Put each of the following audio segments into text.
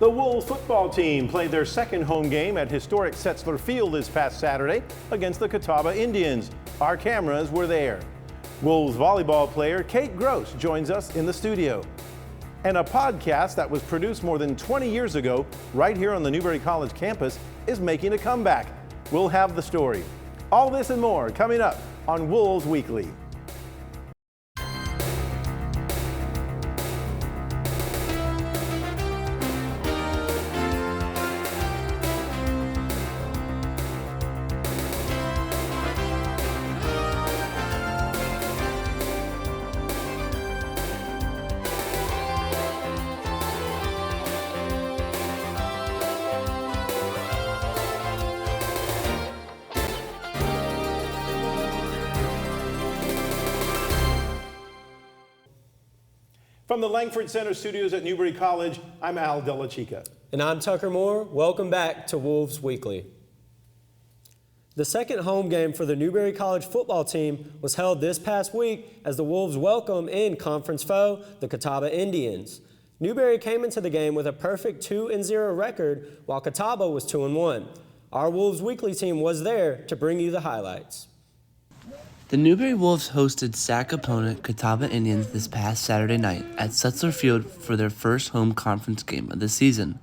The Wolves football team played their second home game at historic Setzler Field this past Saturday against the Catawba Indians. Our cameras were there. Wolves volleyball player Kate Gross joins us in the studio. And a podcast that was produced more than 20 years ago right here on the Newberry College campus is making a comeback. We'll have the story. All this and more coming up on Wolves Weekly. From the Langford Center studios at Newberry College, I'm Al Della Chica. And I'm Tucker Moore. Welcome back to Wolves Weekly. The second home game for the Newberry College football team was held this past week as the Wolves welcome in conference foe, the Catawba Indians. Newberry came into the game with a perfect 2-0 record, while Catawba was 2-1. Our Wolves Weekly team was there to bring you the highlights. The Newberry Wolves hosted SAC opponent Catawba Indians this past Saturday night at Setzler Field for their first home conference game of the season.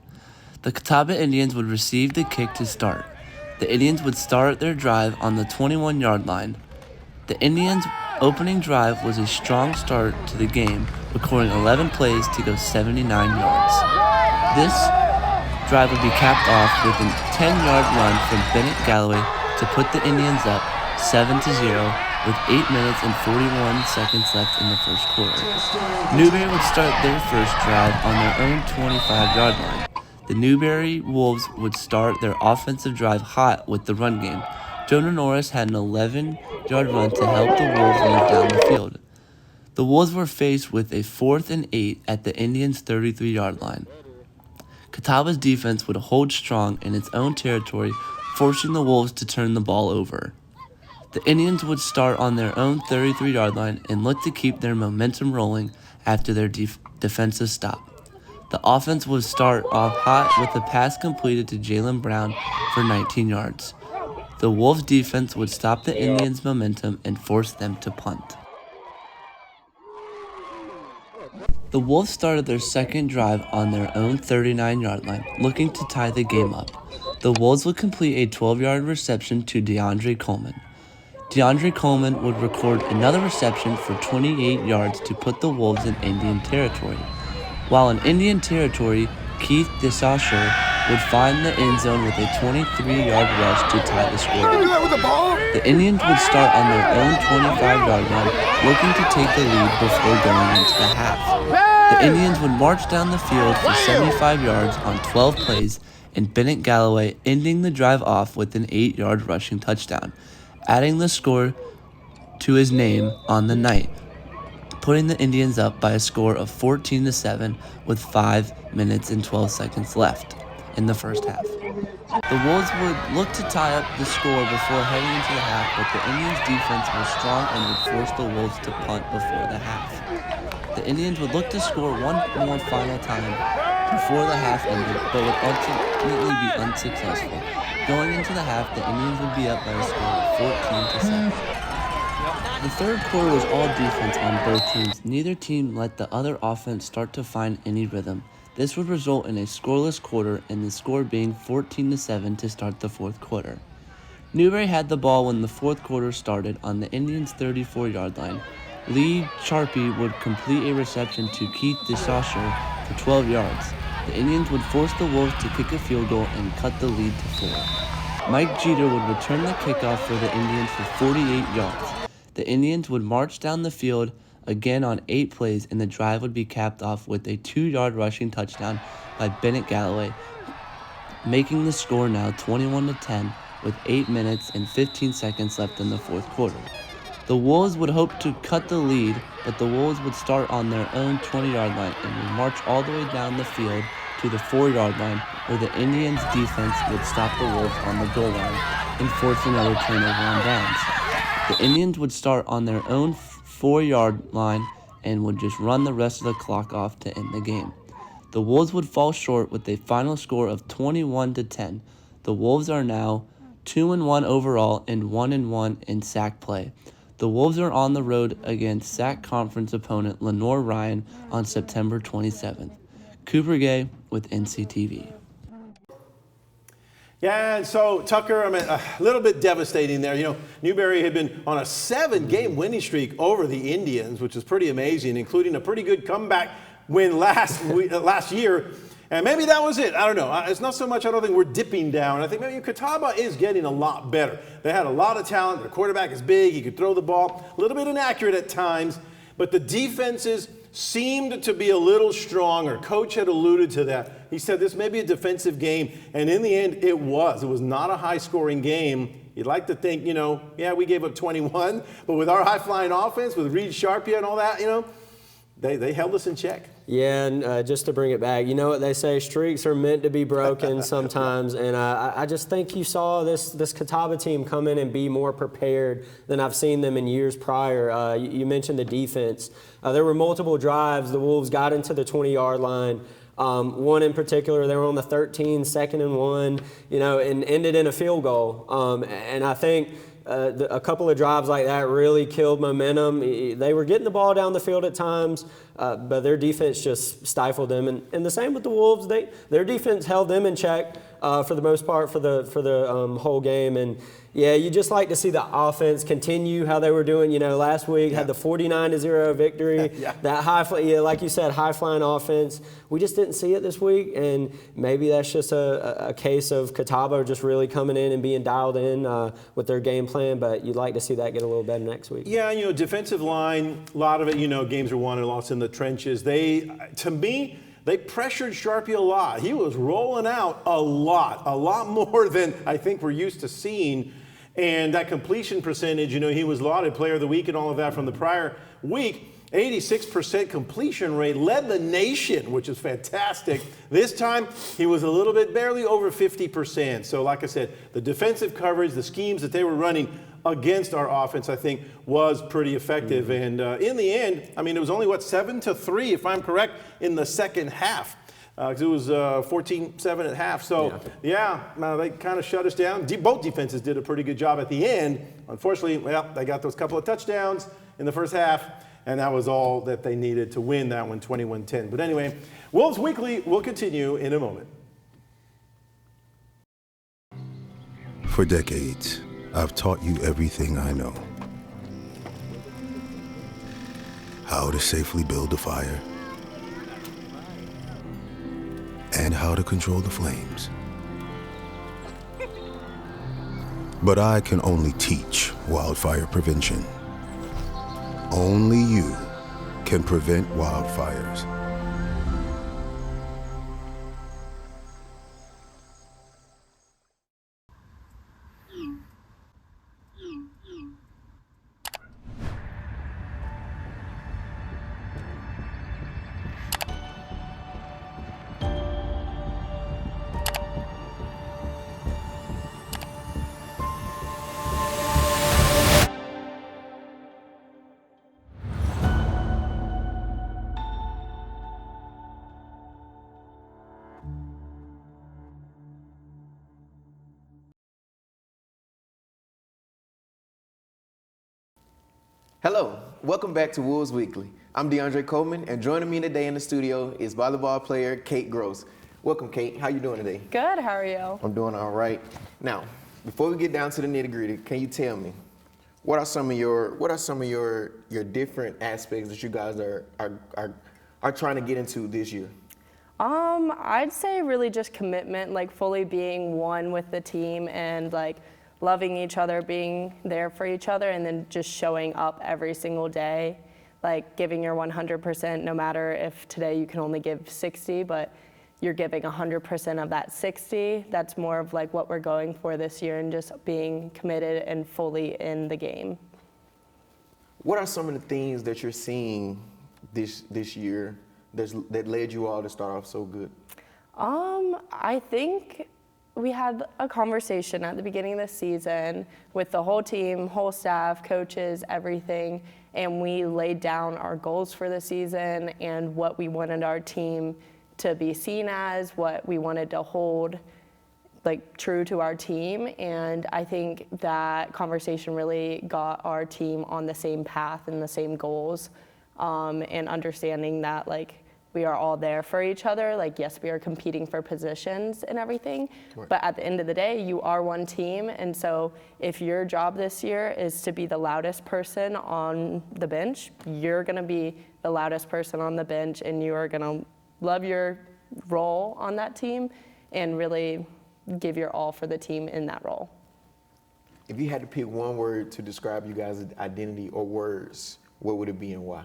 The Catawba Indians would receive the kick to start. The Indians would start their drive on the 21-yard line. The Indians' opening drive was a strong start to the game, recording 11 plays to go 79 yards. This drive would be capped off with a 10-yard run from Bennett Galloway to put the Indians up 7-0 with 8 minutes and 41 seconds left in the first quarter. Newberry would start their first drive on their own 25-yard line. The Newberry Wolves would start their offensive drive hot with the run game. Jonah Norris had an 11-yard run to help the Wolves move down the field. The Wolves were faced with a 4th and 8 at the Indians' 33-yard line. Catawba's defense would hold strong in its own territory, forcing the Wolves to turn the ball over. The Indians would start on their own 33-yard line and look to keep their momentum rolling after their defensive stop. The offense would start off hot with a pass completed to Jalen Brown for 19 yards. The Wolves defense would stop the Indians' momentum and force them to punt. The Wolves started their second drive on their own 39-yard line, looking to tie the game up. The Wolves would complete a 12-yard reception to DeAndre Coleman. DeAndre Coleman would record another reception for 28 yards to put the Wolves in Indian territory. While in Indian territory, Keith DeSaussure would find the end zone with a 23-yard rush to tie the score. The Indians would start on their own 25-yard line, looking to take the lead before going into the half. The Indians would march down the field for 75 yards on 12 plays, and Bennett Galloway ending the drive off with an 8-yard rushing touchdown, adding the score to his name on the night, putting the Indians up by a score of 14-7 with 5 minutes and 12 seconds left in the first half. The Wolves would look to tie up the score before heading into the half, but the Indians' defense was strong and would force the Wolves to punt before the half. The Indians would look to score one more final time before the half ended, but would ultimately be unsuccessful. Going into the half, the Indians would be up by a score of 14-7. The third quarter was all defense on both teams. Neither team let the other offense start to find any rhythm. This would result in a scoreless quarter and the score being 14-7 to start the fourth quarter. Newberry had the ball when the fourth quarter started on the Indians' 34-yard line. Lee Charpie would complete a reception to Keith DeSaussure for 12 yards. The Indians would force the Wolves to kick a field goal and cut the lead to 4. Mike Jeter would return the kickoff for the Indians for 48 yards. The Indians would march down the field again on 8 plays, and the drive would be capped off with a 2-yard rushing touchdown by Bennett Galloway, making the score now 21-10 with 8 minutes and 15 seconds left in the fourth quarter. The Wolves would hope to cut the lead, but the Wolves would start on their own 20-yard line and would march all the way down the field to the 4-yard line, where the Indians' defense would stop the Wolves on the goal line and force another turnover on downs. The Indians would start on their own 4-yard line and would just run the rest of the clock off to end the game. The Wolves would fall short with a final score of 21-10. The Wolves are now 2-1 overall and 1-1 in SAC play. The Wolves are on the road against SAC conference opponent Lenore Ryan on September 27th. Cooper Gay with NCTV. Yeah, and so Tucker, a little bit devastating there. You know, Newberry had been on a 7-game winning streak over the Indians, which is pretty amazing, including a pretty good comeback win last year. And maybe that was it. I don't know. It's not so much, I don't think we're dipping down. I think maybe Catawba is getting a lot better. They had a lot of talent. Their quarterback is big. He could throw the ball. A little bit inaccurate at times. But the defenses seemed to be a little stronger. Coach had alluded to that. He said this may be a defensive game. And in the end, it was. It was not a high-scoring game. You'd like to think, you know, yeah, we gave up 21. But with our high-flying offense, with Reed Sharpia and all that, you know, they held us in check. Yeah, and just to bring it back, you know what they say, streaks are meant to be broken sometimes, and I just think you saw this Catawba team come in and be more prepared than I've seen them in years prior. You mentioned the defense. There were multiple drives. The Wolves got into the 20-yard line. One in particular, they were on the 13, 2nd and 1, you know, and ended in a field goal. And I think a couple of drives like that really killed momentum. They were getting the ball down the field at times, but their defense just stifled them. And the same with the Wolves. Their defense held them in check for the most part for the whole game. And yeah, you just like to see the offense continue how they were doing. You know, last week had the 49-0 victory. That like you said, high-flying offense. We just didn't see it this week, and maybe that's just a case of Catawba just really coming in and being dialed in with their game plan. But you'd like to see that get a little better next week. Yeah, you know, defensive line, a lot of it, you know, games are won and lost in the trenches. To me, they pressured Sharpie a lot. He was rolling out a lot more than I think we're used to seeing. And that completion percentage, you know, he was lauded player of the week and all of that from the prior week. 86% completion rate, led the nation, which is fantastic. This time, he was a little bit barely over 50%. So like I said, the defensive coverage, the schemes that they were running against our offense, I think, was pretty effective. And in the end, I mean, it was only, 7-3, if I'm correct, in the second half. Because it was 14-7 at half. So, yeah, they kind of shut us down. Both defenses did a pretty good job at the end. Unfortunately, well, they got those couple of touchdowns in the first half, and that was all that they needed to win that one, 21-10. But anyway, Wolves Weekly will continue in a moment. For decades, I've taught you everything I know. How to safely build a fire, and how to control the flames. But I can only teach wildfire prevention. Only you can prevent wildfires. Hello, welcome back to Wolves Weekly. I'm DeAndre Coleman, and joining me today in the studio is volleyball player Kate Gross. Welcome, Kate. How you doing today? Good. How are you? I'm doing all right. Now, before we get down to the nitty-gritty, can you tell me what are some of your different aspects that you guys are trying to get into this year? I'd say really just commitment, like fully being one with the team and like loving each other, being there for each other, and then just showing up every single day, like giving your 100%, no matter if today you can only give 60, but you're giving 100% of that 60. That's more of like what we're going for this year, and just being committed and fully in the game. What are some of the things that you're seeing this year that led you all to start off so good? I think we had a conversation at the beginning of the season with the whole team, whole staff, coaches, everything, and we laid down our goals for the season and what we wanted our team to be seen as, what we wanted to hold like true to our team. And I think that conversation really got our team on the same path and the same goals, and understanding that like we are all there for each other. Like, yes, we are competing for positions and everything, but at the end of the day, you are one team. And so if your job this year is to be the loudest person on the bench, you're gonna be the loudest person on the bench, and you are gonna love your role on that team and really give your all for the team in that role. If you had to pick one word to describe you guys' identity or words, what would it be and why?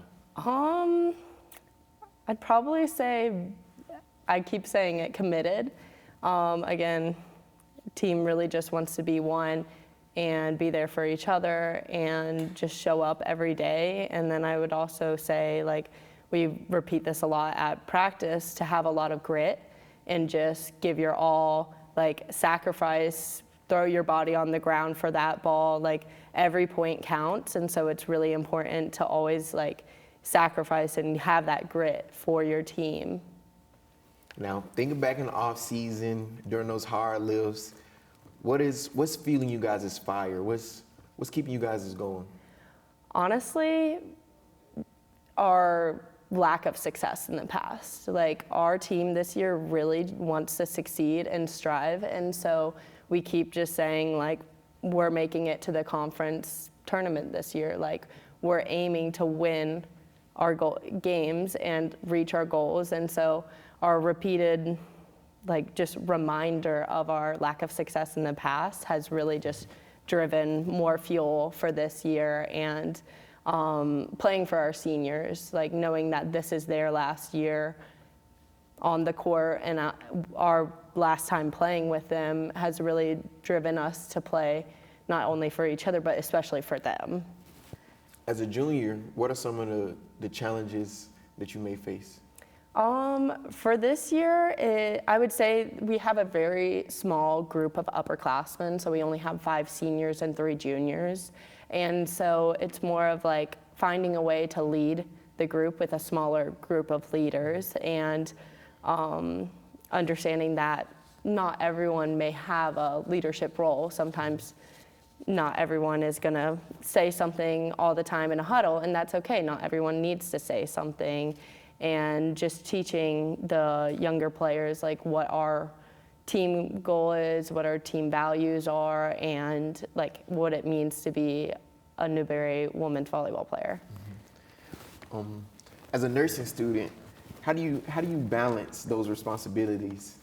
I'd probably say, I keep saying it, committed. Again, team really just wants to be one and be there for each other and just show up every day. And then I would also say, like, we repeat this a lot at practice, to have a lot of grit and just give your all, like sacrifice, throw your body on the ground for that ball. Like, every point counts. And so it's really important to always like sacrifice and have that grit for your team. Now, thinking back in the off season, during those hard lifts, what's fueling you guys' fire? What's keeping you guys going? Honestly, our lack of success in the past. Like, our team this year really wants to succeed and strive, and so we keep just saying like, we're making it to the conference tournament this year. Like, we're aiming to win our games and reach our goals. And so our repeated like just reminder of our lack of success in the past has really just driven more fuel for this year. And playing for our seniors, like knowing that this is their last year on the court and our last time playing with them has really driven us to play not only for each other, but especially for them. As a junior, what are some of the challenges that you may face? For this year, I would say we have a very small group of upperclassmen, so we only have 5 seniors and 3 juniors. And so it's more of like finding a way to lead the group with a smaller group of leaders, and understanding that not everyone may have a leadership role. Sometimes not everyone is going to say something all the time in a huddle, and that's okay. Not everyone needs to say something. And just teaching the younger players like what our team goal is, what our team values are, and like what it means to be a Newberry women's volleyball player. As a nursing student, how do you balance those responsibilities?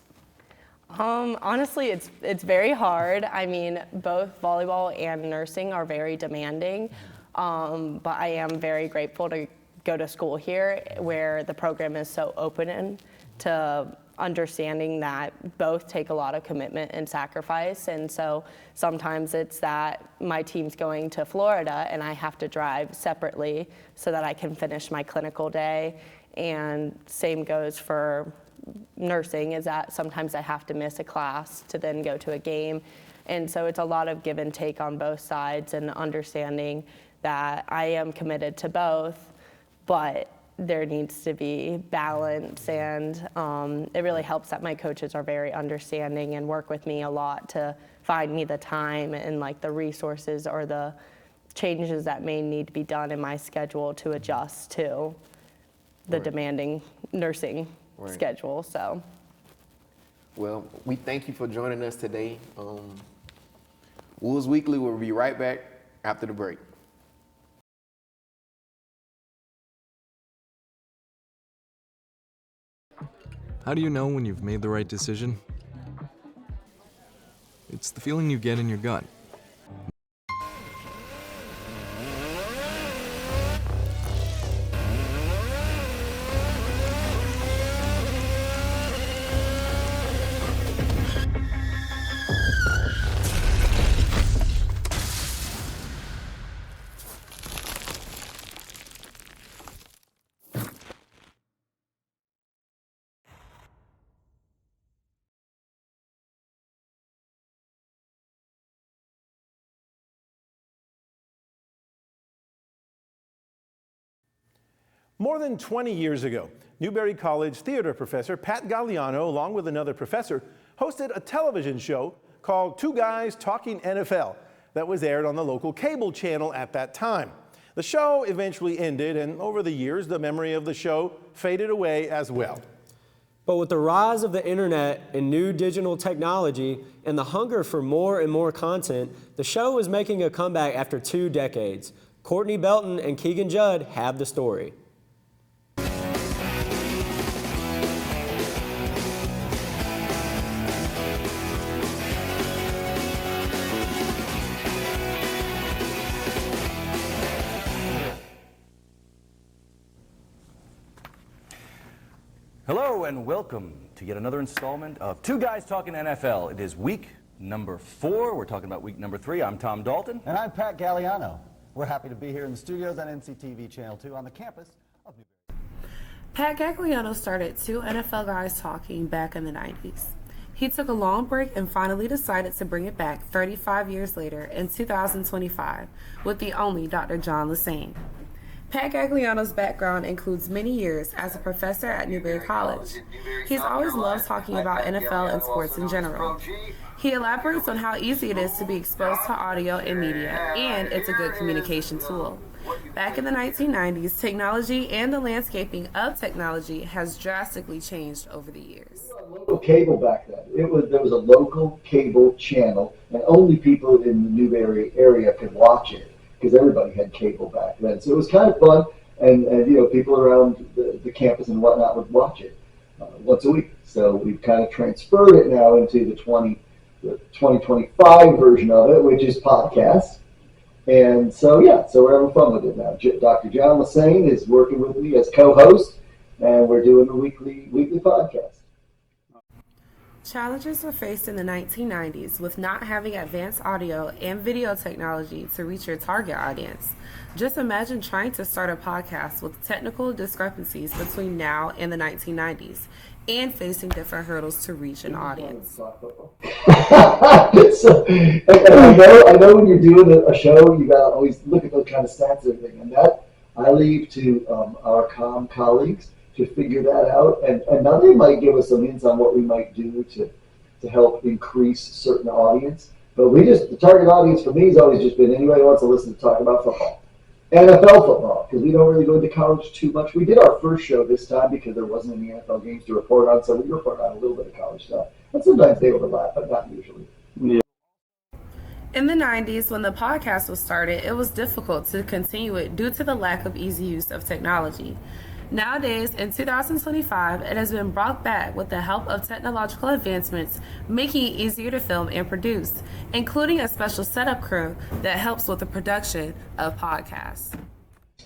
Honestly, it's very hard. I mean, both volleyball and nursing are very demanding, but I am very grateful to go to school here where the program is so open to understanding that both take a lot of commitment and sacrifice. And so sometimes it's that my team's going to Florida and I have to drive separately so that I can finish my clinical day. And same goes for nursing, is that sometimes I have to miss a class to then go to a game. And so it's a lot of give and take on both sides, and understanding that I am committed to both, but there needs to be balance. And it really helps that my coaches are very understanding and work with me a lot to find me the time and like the resources or the changes that may need to be done in my schedule to adjust to the demanding nursing schedule. So, well, we thank you for joining us today. Wolves Weekly will be right back after the break. How do you know when you've made the right decision? It's the feeling you get in your gut. More than 20 years ago, Newberry College theater professor Pat Galliano, along with another professor, hosted a television show called Two Guys Talking NFL that was aired on the local cable channel at that time. The show eventually ended, and over the years, the memory of the show faded away as well. But with the rise of the internet and new digital technology and the hunger for more and more content, the show is making a comeback after 2 decades. Courtney Belton and Keegan Judd have the story. Hello and welcome to yet another installment of Two Guys Talking NFL. It is week number 4. We're talking about week number 3. I'm Tom Dalton. And I'm Pat Galliano. We're happy to be here in the studios on NCTV Channel 2 on the campus of Newberry. Pat Gagliano started Two NFL Guys Talking back in the 90s. He took a long break and finally decided to bring it back 35 years later in 2025 with the only Dr. John Lassane. Pat Gagliano's background includes many years as a professor at Newberry College. He's always loved talking about NFL and sports in general. He elaborates on how easy it is to be exposed to audio and media, and it's a good communication tool. Back in the 1990s, technology and the landscaping of technology has drastically changed over the years. Local cable back then. There was a local cable channel, and only people in the Newberry area could watch it, because everybody had cable back then. So it was kind of fun, and you know, people around the campus and whatnot would watch it once a week. So we've kind of transferred it now into the 2025 version of it, which is podcast. And so, yeah, so we're having fun with it now. Dr. John Lassane is working with me as co-host, and we're doing a weekly podcast. Challenges were faced in the 1990s with not having advanced audio and video technology to reach your target audience. Just imagine trying to start a podcast with technical discrepancies between now and the 1990s and facing different hurdles to reach an audience. So, I know when you're doing a show, you gotta always look at those kind of stats and everything, and that I leave to our comm colleagues to figure that out, and now they might give us some hints on what we might do to help increase certain audience. But the target audience for me has always just been anybody who wants to listen to talk about football, NFL football, because we don't really go into college too much. We did our first show this time because there wasn't any NFL games to report on, so we report on a little bit of college stuff, and sometimes they overlap, but not usually. Yeah. In the 90s, when the podcast was started, it was difficult to continue it due to the lack of easy use of technology. Nowadays, in 2025, it has been brought back with the help of technological advancements, making it easier to film and produce, including a special setup crew that helps with the production of podcasts.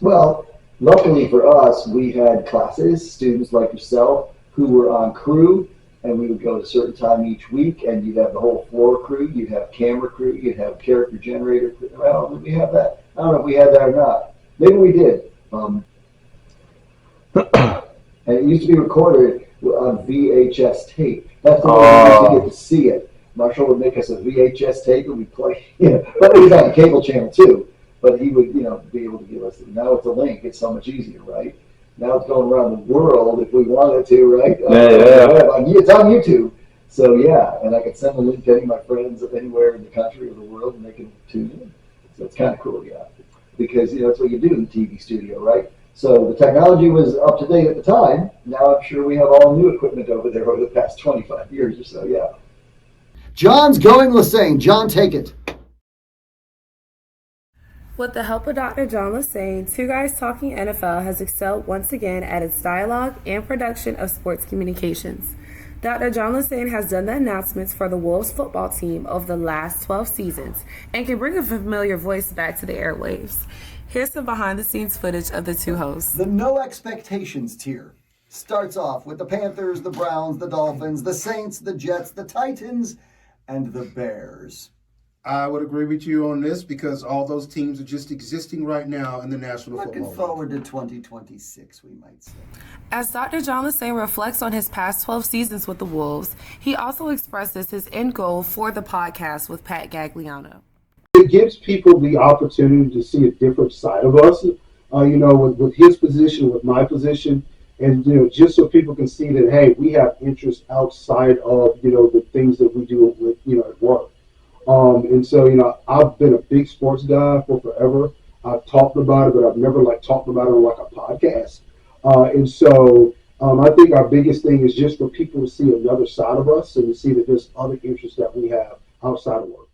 Well, luckily for us, we had classes, students like yourself, who were on crew, and we would go at a certain time each week, and you'd have the whole floor crew, you'd have camera crew, you'd have character generator crew. Well, did we have that? I don't know if we had that or not. Maybe we did. And it used to be recorded on VHS tape. That's the way we used to get to see it. Marshall would make us a VHS tape and we'd play, but it was on cable channel too. But he would, be able to give us, now it's a link, it's so much easier, right? Now it's going around the world if we wanted to, right? It's on YouTube. So yeah, and I could send a link to any of my friends anywhere in the country or the world and they can tune in. So it's kind of cool, yeah. Because, that's what you do in the TV studio, right? So the technology was up to date at the time. Now I'm sure we have all new equipment over there over the past 25 years or so, yeah. John's going Lassane. John, take it. With the help of Dr. John Lassane, Two Guys Talking NFL has excelled once again at its dialogue and production of sports communications. Dr. John Lassane has done the announcements for the Wolves football team over the last 12 seasons and can bring a familiar voice back to the airwaves. Here's some behind-the-scenes footage of the two hosts. The no expectations tier starts off with the Panthers, the Browns, the Dolphins, the Saints, the Jets, the Titans, and the Bears. I would agree with you on this because all those teams are just existing right now in the National Football League. Looking forward to 2026, we might say. As Dr. John Lassane reflects on his past 12 seasons with the Wolves, he also expresses his end goal for the podcast with Pat Gagliano. It gives people the opportunity to see a different side of us. with his position, with my position, and, just so people can see that, hey, we have interests outside of, the things that we do with, at work. And so, I've been a big sports guy for forever. I've talked about it, but I've never talked about it on a podcast. And so I think our biggest thing is just for people to see another side of us and to see that there's other interests that we have outside of work.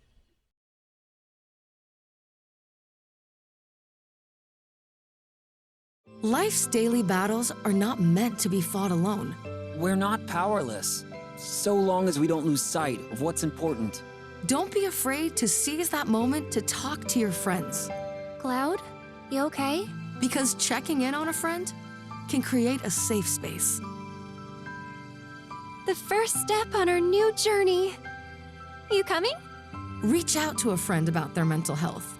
Life's daily battles are not meant to be fought alone. We're not powerless, so long as we don't lose sight of what's important. Don't be afraid to seize that moment to talk to your friends. Cloud, you okay? Because checking in on a friend can create a safe space. The first step on our new journey. You coming? Reach out to a friend about their mental health.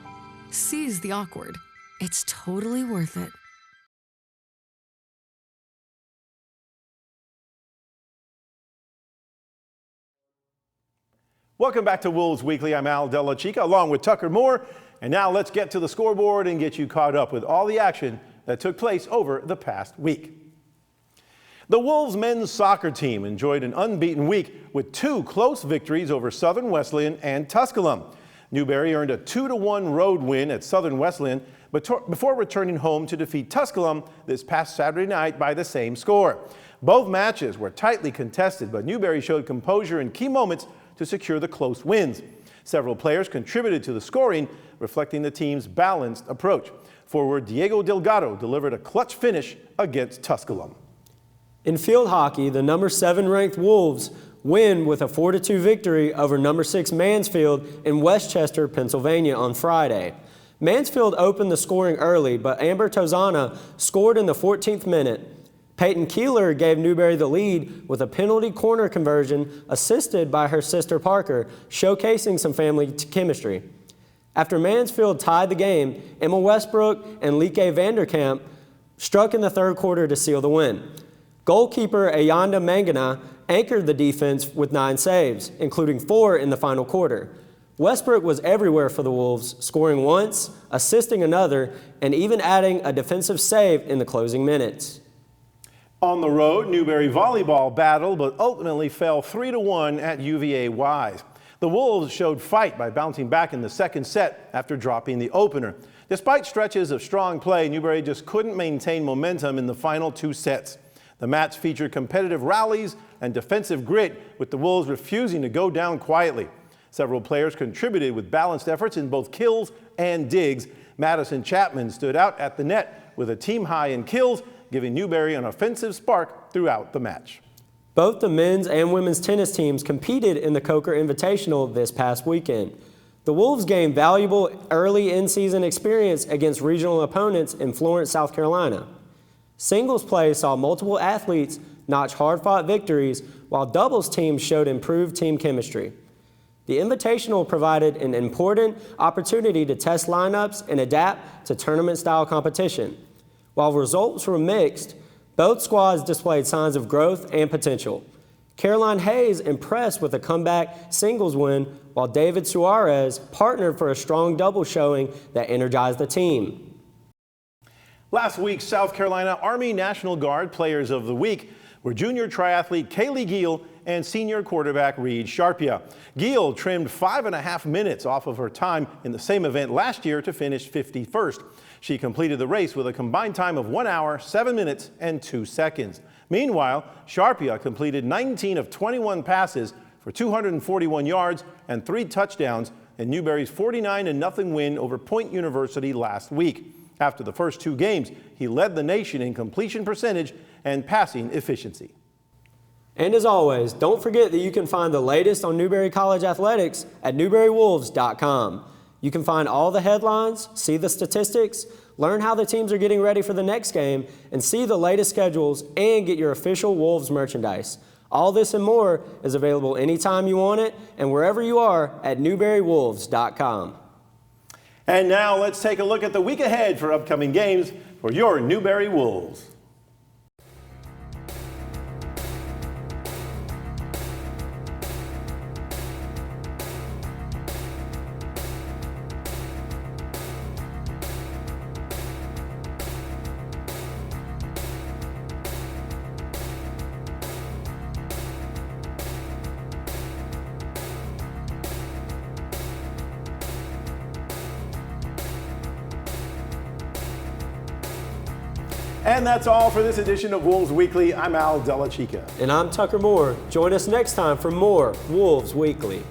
Seize the awkward. It's totally worth it. Welcome back to Wolves Weekly. I'm Al Della Chica along with Tucker Moore. And now let's get to the scoreboard and get you caught up with all the action that took place over the past week. The Wolves men's soccer team enjoyed an unbeaten week with 2 close victories over Southern Wesleyan and Tusculum. Newberry earned a 2-1 road win at Southern Wesleyan before returning home to defeat Tusculum this past Saturday night by the same score. Both matches were tightly contested, but Newberry showed composure in key moments to secure the close wins. Several players contributed to the scoring, reflecting the team's balanced approach. Forward Diego Delgado delivered a clutch finish against Tusculum. In field hockey, the number 7 ranked Wolves win with a 4-2 victory over number 6 Mansfield in Westchester, Pennsylvania on Friday. Mansfield opened the scoring early, but Amber Tozana scored in the 14th minute. Peyton Keeler gave Newberry the lead with a penalty corner conversion assisted by her sister Parker, showcasing some family chemistry. After Mansfield tied the game, Emma Westbrook and Lieke Vanderkamp struck in the third quarter to seal the win. Goalkeeper Ayanda Mangana anchored the defense with 9 saves, including 4 in the final quarter. Westbrook was everywhere for the Wolves, scoring once, assisting another, and even adding a defensive save in the closing minutes. On the road, Newberry volleyball battled, but ultimately fell 3-1 at UVA Wise. The Wolves showed fight by bouncing back in the second set after dropping the opener. Despite stretches of strong play, Newberry just couldn't maintain momentum in the final 2 sets. The match featured competitive rallies and defensive grit, with the Wolves refusing to go down quietly. Several players contributed with balanced efforts in both kills and digs. Madison Chapman stood out at the net with a team high in kills, giving Newberry an offensive spark throughout the match. Both the men's and women's tennis teams competed in the Coker Invitational this past weekend. The Wolves gained valuable early in-season experience against regional opponents in Florence, South Carolina. Singles play saw multiple athletes notch hard-fought victories, while doubles teams showed improved team chemistry. The Invitational provided an important opportunity to test lineups and adapt to tournament-style competition. While results were mixed, both squads displayed signs of growth and potential. Caroline Hayes impressed with a comeback singles win, while David Suarez partnered for a strong double showing that energized the team. Last week, South Carolina Army National Guard Players of the Week were junior triathlete Kaylee Giel and senior quarterback Reed Sharpia. Giel trimmed 5.5 minutes off of her time in the same event last year to finish 51st. She completed the race with a combined time of 1 hour, 7 minutes, and 2 seconds. Meanwhile, Sharpia completed 19 of 21 passes for 241 yards and 3 touchdowns in Newberry's 49-0 win over Point University last week. After the first 2 games, he led the nation in completion percentage and passing efficiency. And as always, don't forget that you can find the latest on Newberry College athletics at newberrywolves.com. You can find all the headlines, see the statistics, learn how the teams are getting ready for the next game, and see the latest schedules and get your official Wolves merchandise. All this and more is available anytime you want it and wherever you are at newberrywolves.com. And now let's take a look at the week ahead for upcoming games for your Newberry Wolves. And that's all for this edition of Wolves Weekly. I'm Al Della Chica. And I'm Tucker Moore. Join us next time for more Wolves Weekly.